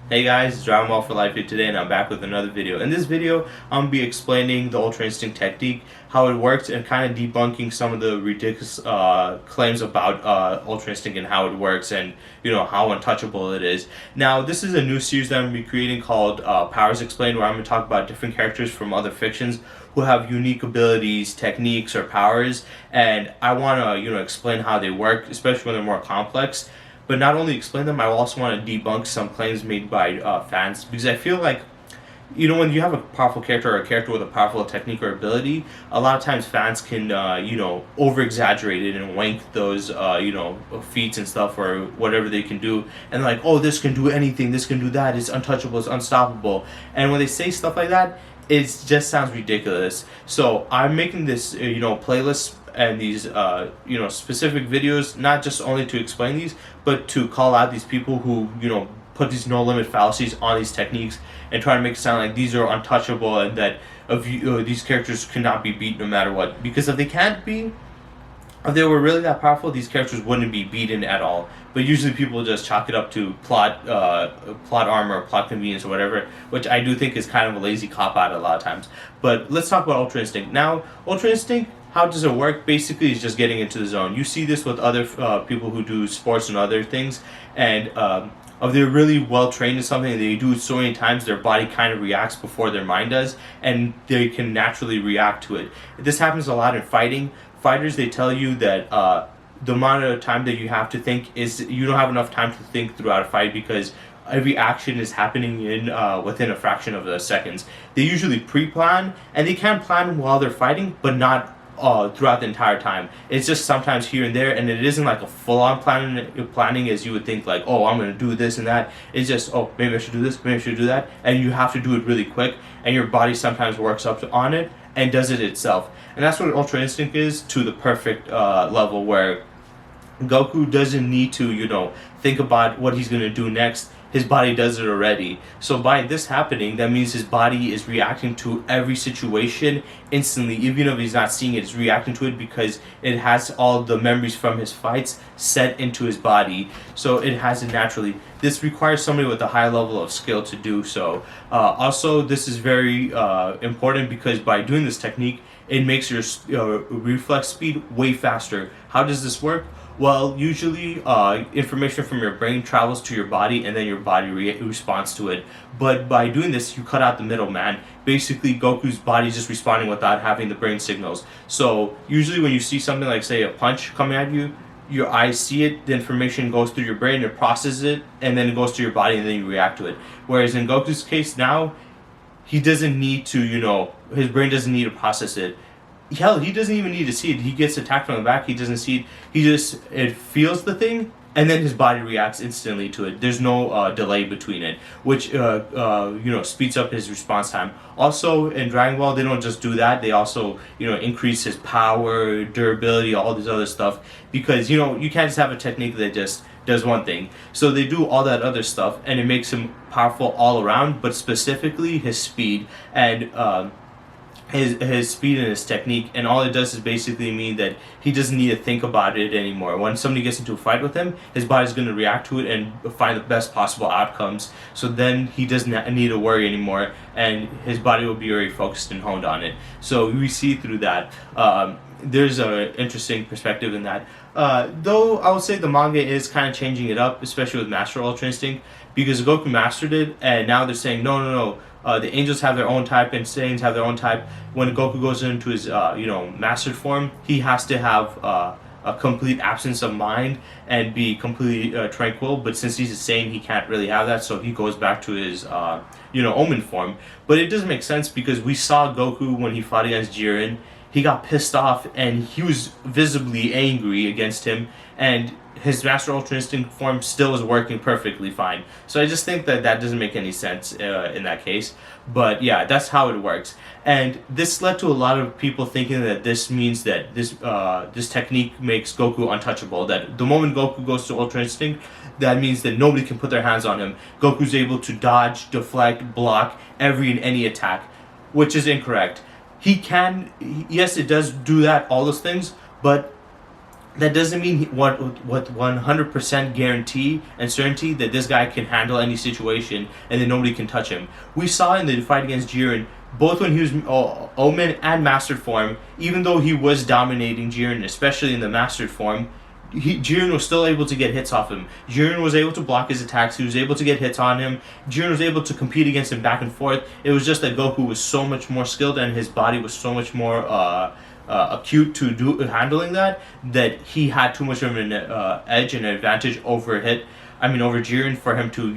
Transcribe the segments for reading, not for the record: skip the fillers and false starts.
Hey guys, it's Dragon Ball for Life here today, and I'm back with another video. In this video, I'm going to be explaining the Ultra Instinct technique, how it works, and kind of debunking some of the ridiculous claims about Ultra Instinct and how it works, and how untouchable it is. Now, this is a new series that I'm going to be creating called Powers Explained, where I'm going to talk about different characters from other fictions who have unique abilities, techniques, or powers, and I want to explain how they work, especially when they're more complex. But not only explain them, I also want to debunk some claims made by fans, because I feel like, when you have a powerful character or a character with a powerful technique or ability, a lot of times fans can, over exaggerate it and wank those, feats and stuff or whatever they can do. And like, oh, this can do anything, this can do that, it's untouchable, it's unstoppable. And when they say stuff like that, it just sounds ridiculous. So I'm making this, playlist and these specific videos, not just only to explain these, but to call out these people who put these no limit fallacies on these techniques and try to make it sound like these are untouchable and that these characters cannot be beat no matter what. Because if they were really that powerful, these characters wouldn't be beaten at all. But usually people just chalk it up to plot armor, plot convenience, or whatever, which I do think is kind of a lazy cop-out a lot of times. But let's talk about Ultra Instinct. Now, Ultra Instinct, how does it work? Basically, it's just getting into the zone. You see this with other people who do sports and other things, and if they're really well trained in something and they do it so many times, their body kind of reacts before their mind does, and they can naturally react to it. This happens a lot in fighting. Fighters, they tell you that the amount of time that you have to think is, you don't have enough time to think throughout a fight because every action is happening in within a fraction of the seconds. They usually pre-plan, and they can plan while they're fighting, but not throughout the entire time. It's just sometimes here and there, and it isn't like a full-on planning as you would think, like, oh, I'm going to do this and that. It's just, oh, maybe I should do this, maybe I should do that, and you have to do it really quick, and your body sometimes works up on it and does it itself. And that's what Ultra Instinct is, to the perfect level, where Goku doesn't need to, think about what he's going to do next. His body does it already. So by this happening, that means his body is reacting to every situation instantly. Even if he's not seeing it, it's reacting to it because it has all the memories from his fights set into his body. So it has it naturally. This requires somebody with a high level of skill to do so. Also, this is very important because by doing this technique, it makes your reflex speed way faster. How does this work? Well, usually information from your brain travels to your body and then your body responds to it. But by doing this, you cut out the middleman. Basically, Goku's body is just responding without having the brain signals. So usually when you see something like, say, a punch coming at you, your eyes see it, the information goes through your brain, it processes it, and then it goes to your body and then you react to it. Whereas in Goku's case now, he doesn't need to, his brain doesn't need to process it. Hell, he doesn't even need to see it. He gets attacked from the back, he doesn't see it. It feels the thing, and then his body reacts instantly to it. There's no delay between it, which speeds up his response time. Also, in Dragon Ball, they don't just do that. They also, increase his power, durability, all this other stuff. Because, you can't just have a technique that just does one thing. So they do all that other stuff, and it makes him powerful all around, but specifically his speed and his speed and his technique, and all it does is basically mean that he doesn't need to think about it anymore. When somebody gets into a fight with him, his body's going to react to it and find the best possible outcomes. So then he doesn't need to worry anymore, and his body will be very focused and honed on it. So we see through that. There's an interesting perspective in that. Though I would say the manga is kind of changing it up, especially with Master Ultra Instinct, because Goku mastered it, and now they're saying no. The angels have their own type and Saiyans have their own type. When Goku goes into his mastered form, he has to have a complete absence of mind and be completely tranquil. But since he's a Saiyan, he can't really have that, so he goes back to his Omen form. But it doesn't make sense because we saw Goku when he fought against Jiren. He got pissed off and he was visibly angry against him, and his Master Ultra Instinct form still is working perfectly fine. So I just think that doesn't make any sense in that case. But yeah, that's how it works. And this led to a lot of people thinking that this means that this technique makes Goku untouchable. That the moment Goku goes to Ultra Instinct, that means that nobody can put their hands on him. Goku's able to dodge, deflect, block every and any attack, which is incorrect. He can, yes, it does do that, all those things, but that doesn't mean what 100% guarantee and certainty that this guy can handle any situation and that nobody can touch him. We saw in the fight against Jiren, both when he was Omen and Mastered form, even though he was dominating Jiren, especially in the Mastered form, Jiren was still able to get hits off him. Jiren was able to block his attacks. He was able to get hits on him. Jiren was able to compete against him back and forth. It was just that Goku was so much more skilled and his body was so much more acute to handling that he had too much of an edge and advantage over Jiren for him to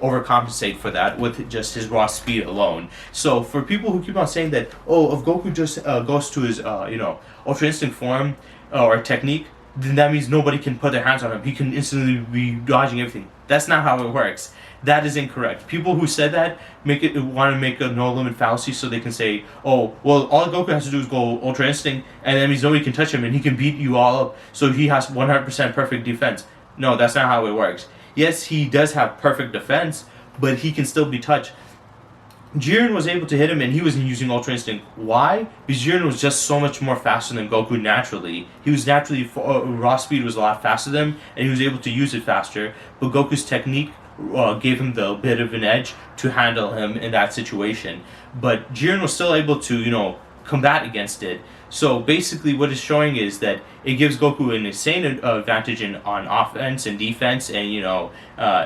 overcompensate for that with just his raw speed alone. So for people who keep on saying that, oh, if Goku just goes to his Ultra Instinct form or technique, then that means nobody can put their hands on him. He can instantly be dodging everything. That's not how it works. That is incorrect. People who said that want to make a no limit fallacy so they can say, oh, well, all Goku has to do is go Ultra Instinct, and that means nobody can touch him, and he can beat you all up, so he has 100% perfect defense. No, that's not how it works. Yes, he does have perfect defense, but he can still be touched. Jiren was able to hit him and he wasn't using Ultra Instinct. Why? Because Jiren was just so much more faster than Goku naturally. He was naturally, raw speed was a lot faster than him and he was able to use it faster. But Goku's technique gave him the bit of an edge to handle him in that situation. But Jiren was still able to, combat against it. So basically what it's showing is that it gives Goku an insane advantage on offense and defense and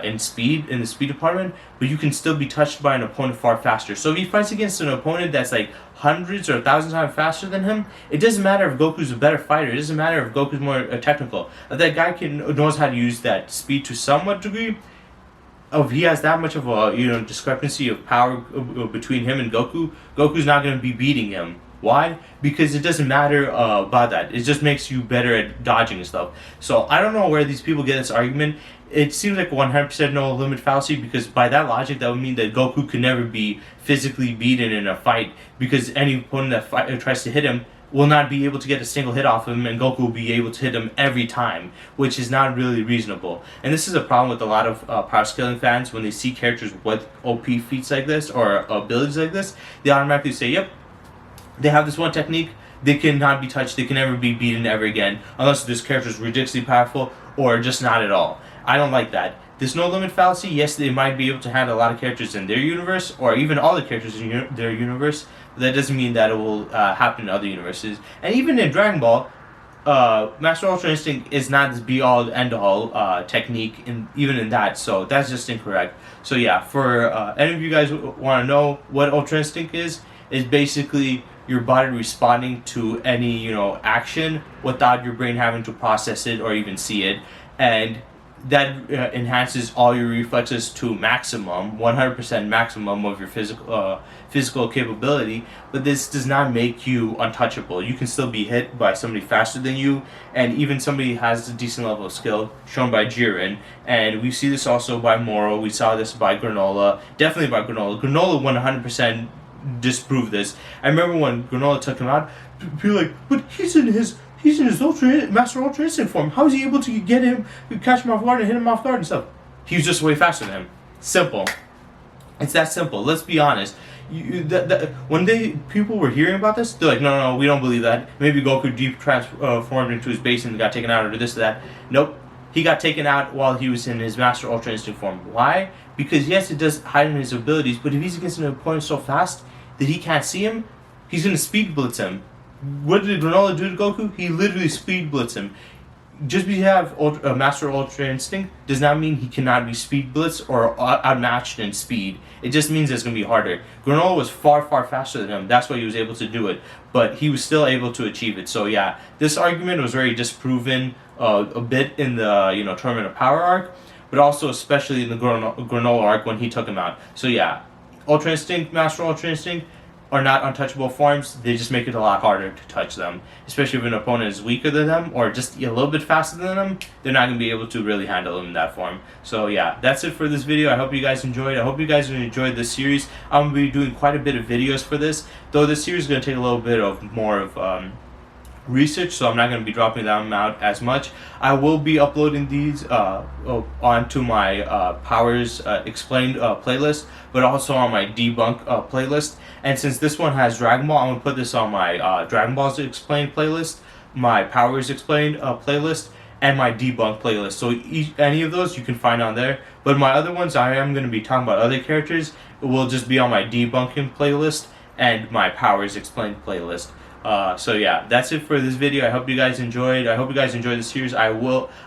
in speed, in the speed department, but you can still be touched by an opponent far faster. So if he fights against an opponent that's like hundreds or 1,000 times faster than him, it doesn't matter if Goku's a better fighter, it doesn't matter if Goku's more technical. If that guy knows how to use that speed to somewhat degree, if he has that much of a discrepancy of power between him and Goku, Goku's not going to be beating him. Why? Because it doesn't matter about that. It just makes you better at dodging and stuff. So I don't know where these people get this argument. It seems like 100% no limit fallacy, because by that logic that would mean that Goku could never be physically beaten in a fight, because any opponent that tries to hit him will not be able to get a single hit off him, and Goku will be able to hit him every time, which is not really reasonable. And this is a problem with a lot of power scaling fans. When they see characters with OP feats like this or abilities like this, they automatically say, yep, they have this one technique, they cannot be touched, they can never be beaten ever again, unless this character is ridiculously powerful or just not at all. I don't like that. This no limit fallacy, yes, they might be able to handle a lot of characters in their universe, or even all the characters in their universe, but that doesn't mean that it will happen in other universes. And even in Dragon Ball, Master Ultra Instinct is not this be-all, end-all technique, even in that, so that's just incorrect. So yeah, for any of you guys who want to know what Ultra Instinct is basically your body responding to any action without your brain having to process it or even see it, and that enhances all your reflexes to maximum, 100% maximum of your physical capability. But this does not make you untouchable. You can still be hit by somebody faster than you, and even somebody has a decent level of skill, shown by Jiren. And we see this also by Moro. We saw this by Granola, definitely by Granola. Granola 100% disprove this. I remember when Granola took him out, people were like, but he's in his Master Ultra Instinct form. How is he able to get him, catch him off guard and hit him off guard and stuff? He was just way faster than him. Simple. It's that simple. Let's be honest. When people were hearing about this, they're like, no, we don't believe that. Maybe Goku deep transformed into his base and got taken out, or this or that. Nope. He got taken out while he was in his Master Ultra Instinct form. Why? Because yes, it does heighten his abilities, but if he's against an opponent so fast that he can't see him, he's going to speed blitz him. What did Granola do to Goku? He literally speed blitz him. Just because you have Master Ultra Instinct does not mean he cannot be speed blitzed or outmatched in speed. It just means it's going to be harder. Granola was far faster than him. That's why he was able to do it. But he was still able to achieve it. So yeah, this argument was very disproven a bit in the Tournament of Power arc, but also especially in the Granola arc when he took him out. So yeah, Ultra Instinct, Master Ultra Instinct are not untouchable forms. They just make it a lot harder to touch them, especially if an opponent is weaker than them or just a little bit faster than them. They're not going to be able to really handle them in that form. So yeah, that's it for this video. I hope you guys enjoyed. I hope you guys enjoyed this series. I'm going to be doing quite a bit of videos for this, though this series is going to take a little bit of more of research, so I'm not going to be dropping them out as much. I will be uploading these onto my Powers Explained playlist, but also on my Debunked playlist. And since this one has Dragon Ball, I'm going to put this on my Dragon Balls Explained playlist. my Powers Explained playlist and my Debunked playlist. So any of those you can find on there. But my other ones, I am going to be talking about other characters. It will just be on my Debunking playlist and my Powers Explained playlist. So yeah, that's it for this video. I hope you guys enjoyed. I hope you guys enjoyed the series. I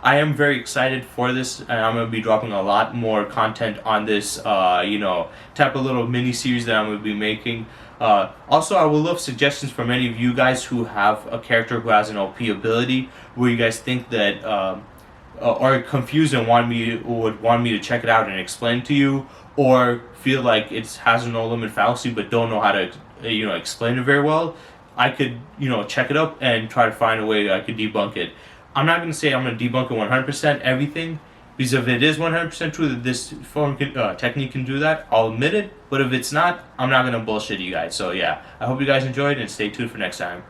am very excited for this, and I'm gonna be dropping a lot more content on this, type of little mini series that I'm gonna be making. Also, I would love suggestions from any of you guys who have a character who has an OP ability, where you guys think that are confused and would want me to check it out and explain to you, or feel like it has a no limit fallacy but don't know how to explain it very well. I could, check it up and try to find a way I could debunk it. I'm not going to say I'm going to debunk it 100% everything, because if it is 100% true that this technique can do that, I'll admit it. But if it's not, I'm not going to bullshit you guys. So yeah, I hope you guys enjoyed, and stay tuned for next time.